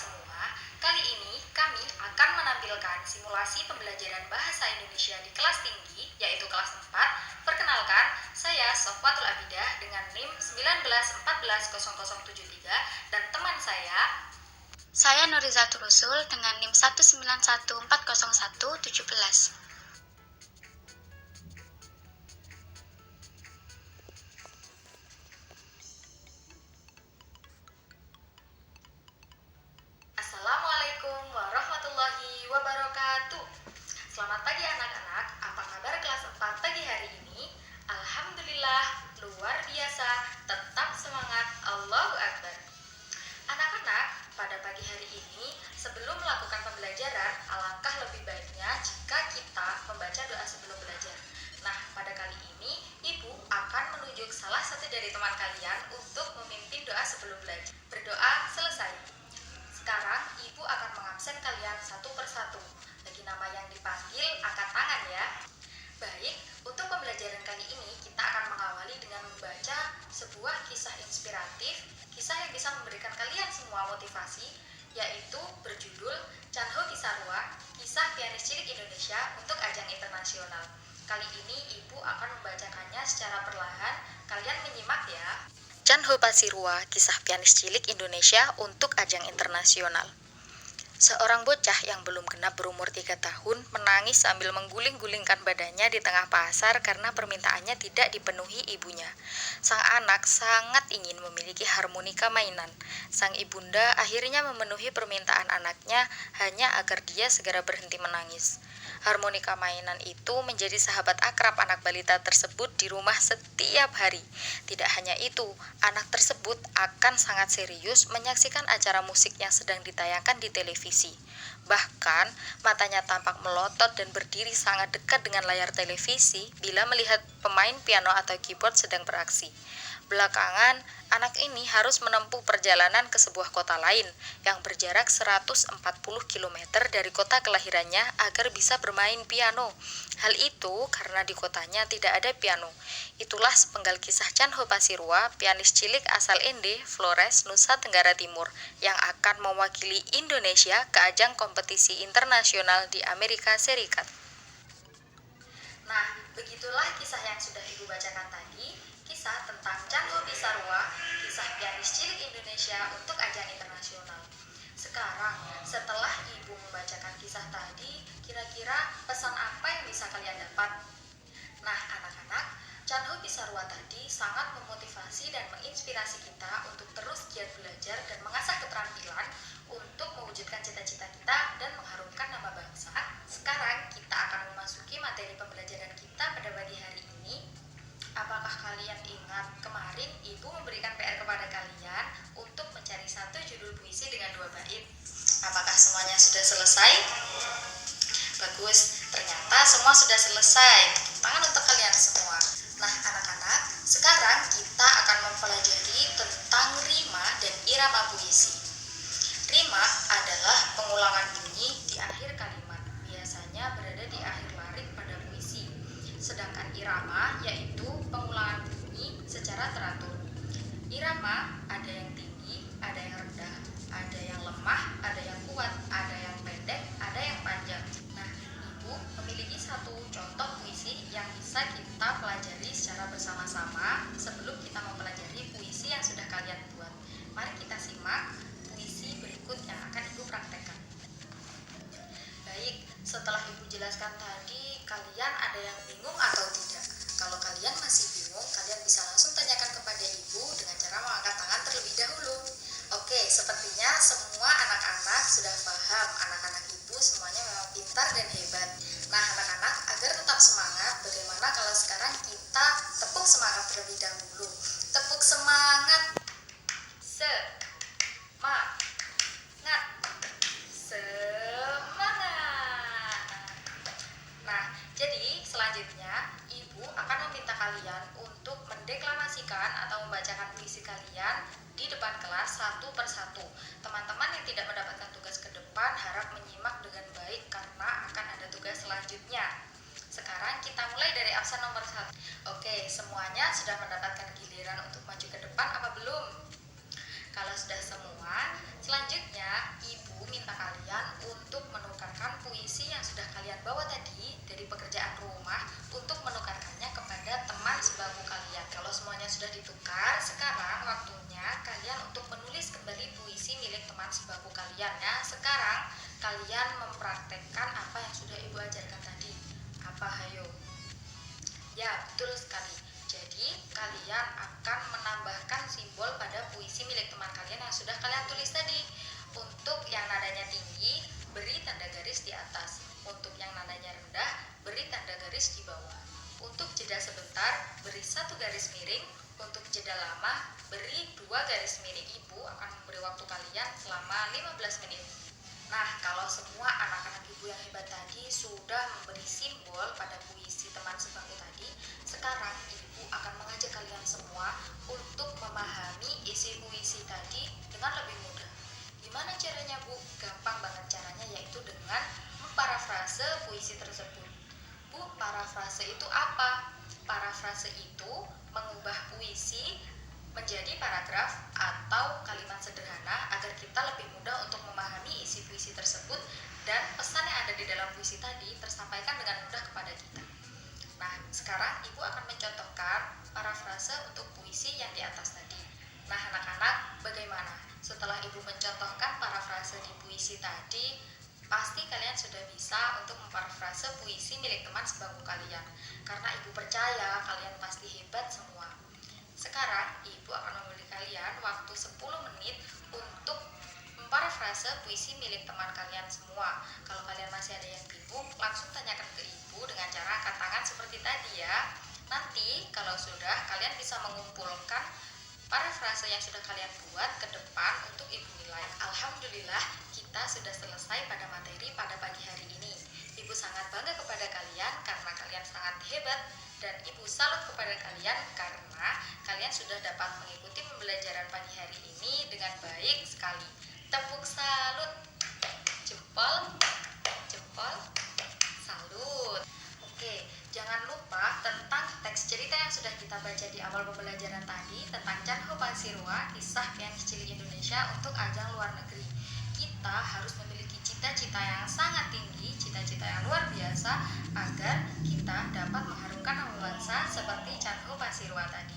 semua, kali ini kami akan menampilkan simulasi pembelajaran bahasa Indonesia di kelas tinggi, yaitu kelas 4. Perkenalkan, saya Sofwatul Abidah dengan NIM 1914073 dan teman Saya Nurizatul Rusul dengan NIM 1914017. Assalamualaikum warahmatullahi wabarakatuh. Selamat pagi anak-anak, apa kabar kelas 4 pagi hari ini? Alhamdulillah, luar biasa, tetap semangat, Allahu Akbar. Anak-anak, pada pagi hari ini, sebelum melakukan pembelajaran, alangkah lebih baiknya jika kita membaca doa sebelum belajar. Nah, pada kali ini, Ibu akan menunjuk salah satu dari teman kalian untuk memimpin doa sebelum belajar. Berdoa selesai. Sekarang, Ibu akan mengabsen kalian satu persatu. Bagi nama yang dipanggil, angkat tangan ya. Baik, untuk pembelajaran kali ini, kita akan mengawali dengan membaca sebuah kisah inspiratif, kisah yang bisa memberikan kalian semua motivasi, yaitu berjudul Chanho Pisarua, Kisah Pianis Cilik Indonesia untuk Ajang Internasional. Kali ini, Ibu akan membacakannya secara perlahan, kalian menyimak ya. Chanho Pasirua, Kisah Pianis Cilik Indonesia untuk Ajang Internasional. Seorang bocah yang belum genap berumur 3 tahun menangis sambil mengguling-gulingkan badannya di tengah pasar karena permintaannya tidak dipenuhi ibunya. Sang anak sangat ingin memiliki harmonika mainan. Sang ibunda akhirnya memenuhi permintaan anaknya hanya agar dia segera berhenti menangis. Harmonika mainan itu menjadi sahabat akrab anak balita tersebut di rumah setiap hari. Tidak hanya itu, anak tersebut akan sangat serius menyaksikan acara musik yang sedang ditayangkan di televisi. Bahkan, matanya tampak melotot dan berdiri sangat dekat dengan layar televisi bila melihat pemain piano atau keyboard sedang beraksi. Belakangan, anak ini harus menempuh perjalanan ke sebuah kota lain yang berjarak 140 km dari kota kelahirannya agar bisa bermain piano. Hal itu karena di kotanya tidak ada piano. Itulah sepenggal kisah Chanho Pasirua, pianis cilik asal Ende, Flores, Nusa Tenggara Timur, yang akan mewakili Indonesia ke ajang kompetisi internasional di Amerika Serikat. Nah, begitulah kisah yang sudah Ibu bacakan tadi, kisah tentang Chanho Pisarua, kisah pianis cilik Indonesia untuk ajang internasional. Sekarang, setelah Ibu membacakan kisah tadi, kira-kira pesan apa yang bisa kalian dapat? Nah, anak-anak, Chanho Pisarua tadi sangat memotivasi dan menginspirasi kita untuk terus giat belajar dan mengasah keterampilan untuk mewujudkan cita-cita kita dan mengharumkan nama bangsa. Sekarang kita akan memasuki materi pembelajaran kita pada pagi hari ini. Apakah kalian ingat kemarin Ibu memberikan PR kepada kalian untuk mencari satu judul puisi dengan 2 bait? Apakah semuanya sudah selesai? Bagus, ternyata semua sudah selesai. Tangan untuk kalian semua. Nah, anak-anak, sekarang kita akan mempelajari tentang rima dan irama puisi. Rima adalah pengulangan bunyi di akhir kalimat, biasanya berada di akhir larik pada puisi. Sedangkan irama yaitu pengulangan bunyi secara teratur. Irama ada yang tinggi, ada yang rendah, ada yang lemah, ada yang kuat, ada yang pendek, ada yang panjang. Nah, Ibu memiliki satu contoh puisi yang bisa kita pelajari secara bersama-sama sebelum kita mempelajari puisi yang sudah kalian buat. Mari kita simak puisi berikut yang akan Ibu praktekkan. Baik, setelah Ibu jelaskan tadi, kalian ada yang bingung atau tidak? Kalau kalian masih bingung, kalian bisa langsung tanyakan kepada Ibu dengan cara mengangkat tangan terlebih dahulu. Oke, sepertinya semua anak-anak sudah paham. Anak-anak Ibu semuanya memang pintar dan hebat. Nah, anak-anak, agar tetap semangat, bagaimana kalau sekarang kita tepuk semangat terlebih dahulu? Tepuk semangat. Semangat. Semangat. Nah, jadi selanjutnya Ibu akan meminta kalian untuk mendeklamasikan atau membacakan puisi kalian di depan kelas satu persatu. Teman-teman yang tidak mendapatkan tugas ke depan harap menyimak dengan baik karena akan ada tugas selanjutnya. Sekarang kita mulai dari absen nomor 1. Oke, semuanya sudah mendapatkan giliran untuk maju ke depan apa belum? Kalau sudah semua, selanjutnya Ibu Sekar, sekarang waktunya kalian untuk menulis kembali puisi milik teman sebangku kalian ya. Sekarang kalian mempraktekkan apa yang sudah ibu ajarkan tadi. Apa hayo? Ya, betul sekali. Jadi kalian akan menambahkan simbol pada puisi milik teman kalian yang sudah kalian tulis tadi. Untuk yang nadanya tinggi, beri tanda garis di atas. Untuk yang nadanya rendah, beri tanda garis di bawah. Untuk jeda sebentar, beri 1 garis miring. Untuk jeda lama, beri 2 garis miring. Ibu akan memberi waktu kalian selama 15 menit. Nah, kalau semua anak-anak ibu yang hebat tadi sudah memberi simbol pada puisi teman sebangku tadi, sekarang ibu akan mengajak kalian semua untuk memahami isi puisi tadi dengan lebih mudah. Gimana caranya, Bu? Gampang banget caranya, yaitu dengan memparafrase puisi tersebut. Bu, parafrase itu apa? Parafrase itu mengubah puisi menjadi paragraf atau kalimat sederhana agar kita lebih mudah untuk memahami isi puisi tersebut dan pesan yang ada di dalam puisi tadi tersampaikan dengan mudah kepada kita. Nah, sekarang ibu akan mencontohkan parafrase untuk puisi yang di atas tadi. Nah, anak-anak, bagaimana? Setelah ibu mencontohkan parafrase di puisi tadi, pasti kalian sudah bisa untuk memparafrase puisi milik teman sebangku kalian. Karena ibu percaya kalian pasti hebat semua. Sekarang ibu akan memberi kalian waktu 10 menit untuk memparafrase puisi milik teman kalian semua. Kalau kalian masih ada yang bingung, langsung tanyakan ke ibu dengan cara angkat tangan seperti tadi ya. Nanti kalau sudah, kalian bisa mengumpulkan parafrase yang sudah kalian buat ke depan untuk ibu nilai. Alhamdulillah, kita sudah selesai pada materi pada pagi hari ini. Ibu sangat bangga kepada kalian karena kalian sangat hebat, dan ibu salut kepada kalian karena kalian sudah dapat mengikuti pembelajaran pagi hari ini dengan baik sekali. Tepuk salut, jempol, jempol, salut. Oke, jangan lupa tentang teks cerita yang sudah kita baca di awal pembelajaran tadi tentang Chan Ho Pasirwa, kisah pianis cilik Indonesia untuk ajang luar negeri. Kita harus memiliki cita-cita yang sangat tinggi, cita-cita yang luar biasa agar kita dapat mengharumkan nama bangsa seperti Chan Ho Pasirwa tadi.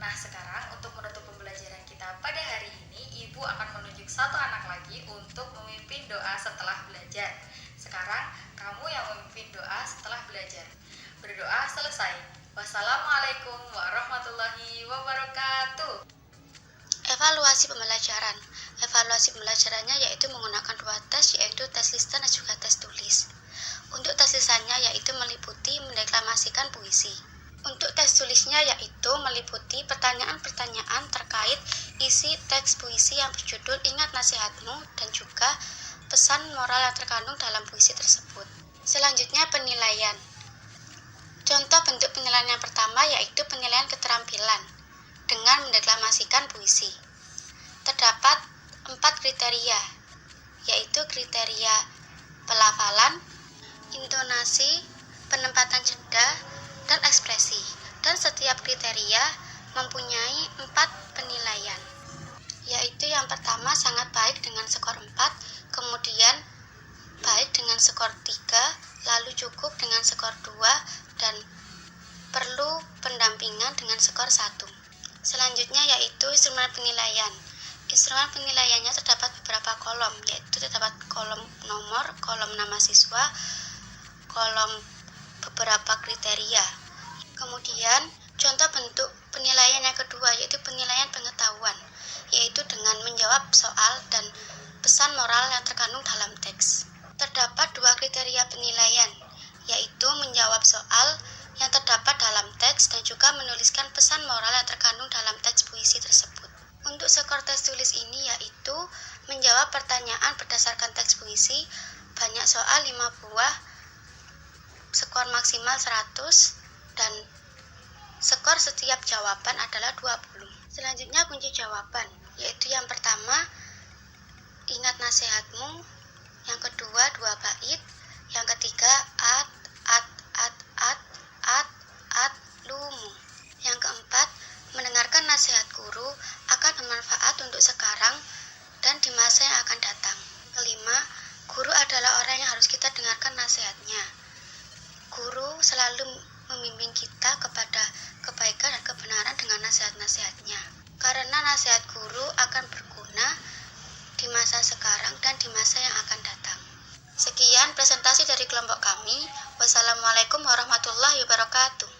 Nah, sekarang untuk menutup pembelajaran kita pada hari ini, ibu akan menunjuk satu anak lagi untuk memimpin doa setelah belajar. Sekarang kamu yang memimpin doa setelah belajar. Berdoa selesai. Wassalamualaikum warahmatullahi wabarakatuh. Evaluasi pembelajaran. Evaluasi pembelajarannya yaitu menggunakan 2 tes, yaitu tes lisan dan juga tes tulis. Untuk tes lisannya yaitu meliputi mendeklamasikan puisi. Untuk tes tulisnya yaitu meliputi pertanyaan-pertanyaan terkait isi teks puisi yang berjudul Ingat Nasihatmu dan juga pesan moral yang terkandung dalam puisi tersebut. Selanjutnya penilaian. Contoh bentuk penilaian yang pertama yaitu penilaian keterampilan dengan mendeklamasikan puisi. Terdapat 4 kriteria, yaitu kriteria pelafalan, intonasi, penempatan jeda, dan ekspresi. Dan setiap kriteria mempunyai 4 penilaian, yaitu yang pertama sangat baik dengan skor 4, kemudian baik dengan skor 3, lalu cukup dengan skor 2, dan perlu pendampingan dengan skor 1. Selanjutnya yaitu instrumen penilaian. Instrumen penilaiannya terdapat beberapa kolom, yaitu terdapat kolom nomor, kolom nama siswa, kolom beberapa kriteria. Kemudian contoh bentuk penilaian yang kedua yaitu penilaian pengetahuan, yaitu dengan menjawab soal dan pesan moral yang terkandung dalam teks. Terdapat 2 kriteria penilaian, yaitu menjawab soal yang terdapat dalam teks dan juga menuliskan pesan moral yang terkandung dalam teks puisi tersebut. Untuk skor tes tulis ini yaitu menjawab pertanyaan berdasarkan teks puisi, banyak soal 5 buah, skor maksimal 100, dan skor setiap jawaban adalah 20. Selanjutnya kunci jawaban, yaitu yang pertama ingat nasihatmu, yang kedua 2 bait, yang ketiga lumu, yang keempat mendengarkan nasihat guru akan bermanfaat untuk sekarang dan di masa yang akan datang. Kelima, guru adalah orang yang harus kita dengarkan nasihatnya. Guru selalu membimbing kita kepada kebaikan dan kebenaran dengan nasihat-nasihatnya. dari kelompok kami. Wassalamualaikum warahmatullahi wabarakatuh.